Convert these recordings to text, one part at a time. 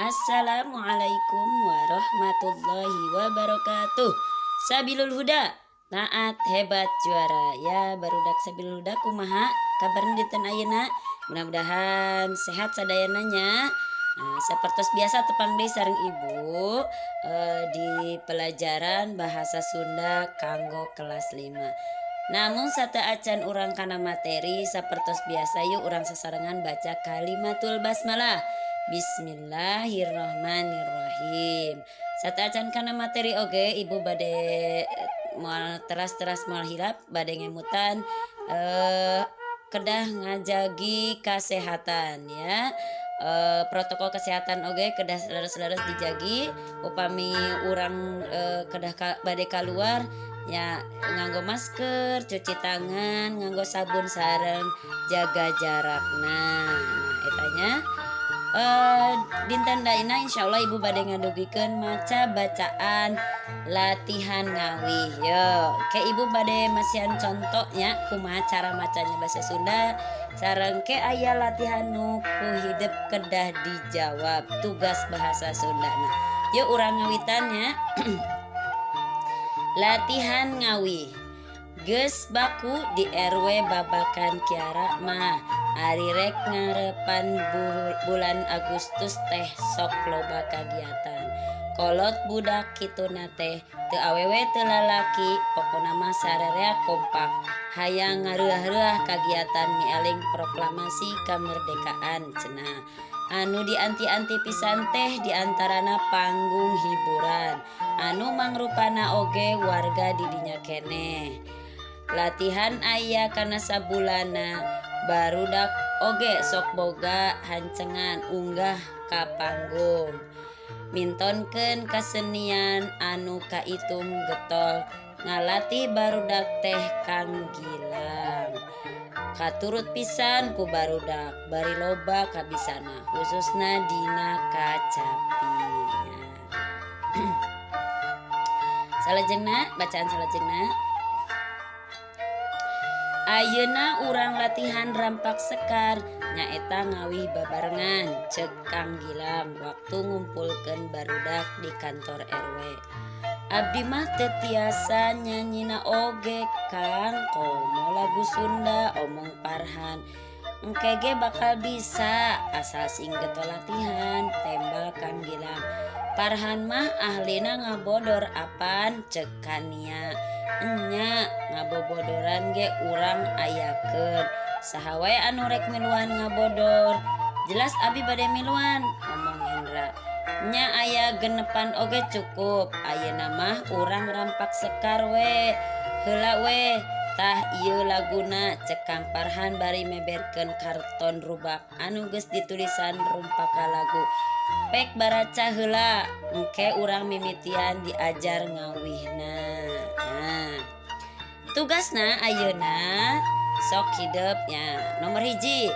Assalamualaikum warahmatullahi wabarakatuh. Sabilul Huda, taat hebat juara. Ya barudak Sabilul Huda kumaha kabarna dinten ayeuna? Mudah-mudahan sehat sadayananya. Seperti biasa tepang deui sareng ibu di pelajaran bahasa Sunda kanggo kelas 5. Namun sata acan urang kana materi sapertos biasa yuk urang sasarengan baca kalimatul basmalah. Bismillahirrahmanirrahim. Sata acan kana materi oge ibu bade moal teras-teras moal hilap bade ngemutan kedah ngajagi kesehatan ya. Protokol kesehatan oge kedah selaras-selaras dijagi upami urang kedah bade keluar ya nganggo masker, cuci tangan, nganggo sabun sareng jaga jarak. Nah etanya dinten daina insyaallah ibu bade ngadugikeun maca bacaan latihan ngawi. Yo, ke ibu bade masihan contohnya kumaha cara macanya bahasa Sunda sareng ke aya latihan nu ku hidup kedah dijawab tugas bahasa Sunda. Nah, yuk urang ngawitannya. Latihan ngawi. Geus baku di RW babakan Kiara mah ari rek ngarepan bulan Agustus teh sok loba kagiatan. Kolot budak kituna teh teu awewe teu lalaki pokona mah sararea kompak hayang ngareuah-reuah kagiatan mieling proklamasi kamerdekaan cenah. Anu dianti-anti pisan teh diantarana panggung hiburan anu mangrupana oge warga didinya keneh. Latihan aya kana sabulana barudak oge sok boga hancengan unggah ka panggung. Mintonkeun kasenian anu kaitung getol ngalatih barudak teh Kang Gilang. Katurut pisan ku barudak bari loba kabisana khususna dina kacapi. Salajengna bacaan salajengna. Ayeuna urang latihan rampak sekar nyaeta ngawi babarengan ceuk Kang Gilang waktu ngumpulkeun barudak di kantor RW. Abdi mah teu tiasa nyanyina oge Kang komo lagu Sunda omong Parhan. Engke ge bakal bisa asal singgeto latihan tembal Kang Gilang. Parhan mah ahlina ngabodor apan ceuk Kania. Enya ngabobodoran ge urang ayakeun. Saha wae anu rek miluan ngabodor. Jelas abi bade miluan omong Hendra. Nya aya genepan oge cukup. Ayeuna mah urang rampak sekar we. Heula we tah ieu laguna ceuk Kang Parhan bari meberkeun karton rubak anu geus ditulisan rumpaka lagu. Pek baraca heula engke urang mimitian diajar ngawihna. Nah, tugasna ayeuna sok hidup ya. Nomor hiji.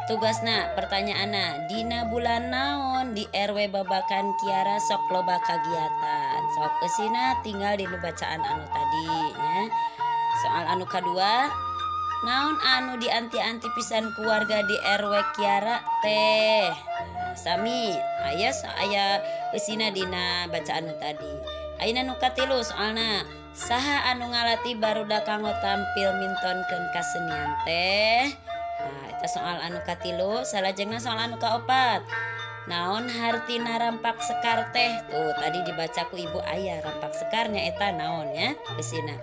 Tugasna pertanyaanna dina bulan naon di RW babakan Kiara sok loba kagiatan. Sok eusina tinggal di bacaan anu tadi ya. Soal anu kadua, naon anu dianti-anti pisan keluarga di RW Kiara teh. Sami aya eusina dina bacaan anu tadi. Ayeuna nu katilu soalna saha anu ngalati barudak kanggo tampil mintonkeun kasenian teh. Nah, eta soal anu katilu. Salajengna soal anu kaopat. Naon hartina rampak sekar teh? Tuh tadi dibaca ku ibu aya rampak sekarnya eta naon ya eusina.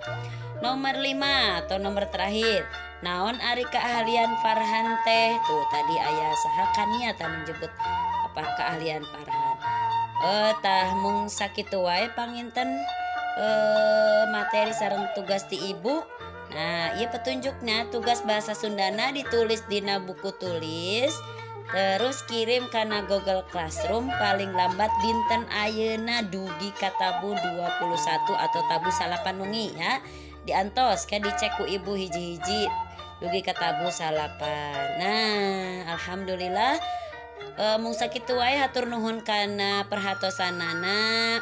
Nomor 5 atau nomor terakhir. Naon ari keahlian Farhan teh? Tuh tadi aya saha Kania tanu nyebut apa keahlian Farhan. Tah mung sakitu wae panginten materi sareng tugas ti ibu. Nah, ieu petunjukna tugas bahasa Sundana ditulis dina buku tulis terus kirim kana Google Classroom paling lambat dinten ayeuna dugi ka tabu 21 atau tabu 8 nungi ya. Diantos ke dicek ku ibu hiji-hiji dugi ka tabu 8. Nah, alhamdulillah mung sakitu wae hatur nuhun kana perhatosanana.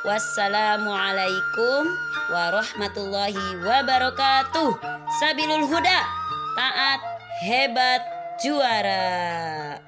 Wassalamualaikum warahmatullahi wabarakatuh. Sabilul Huda, taat hebat juara.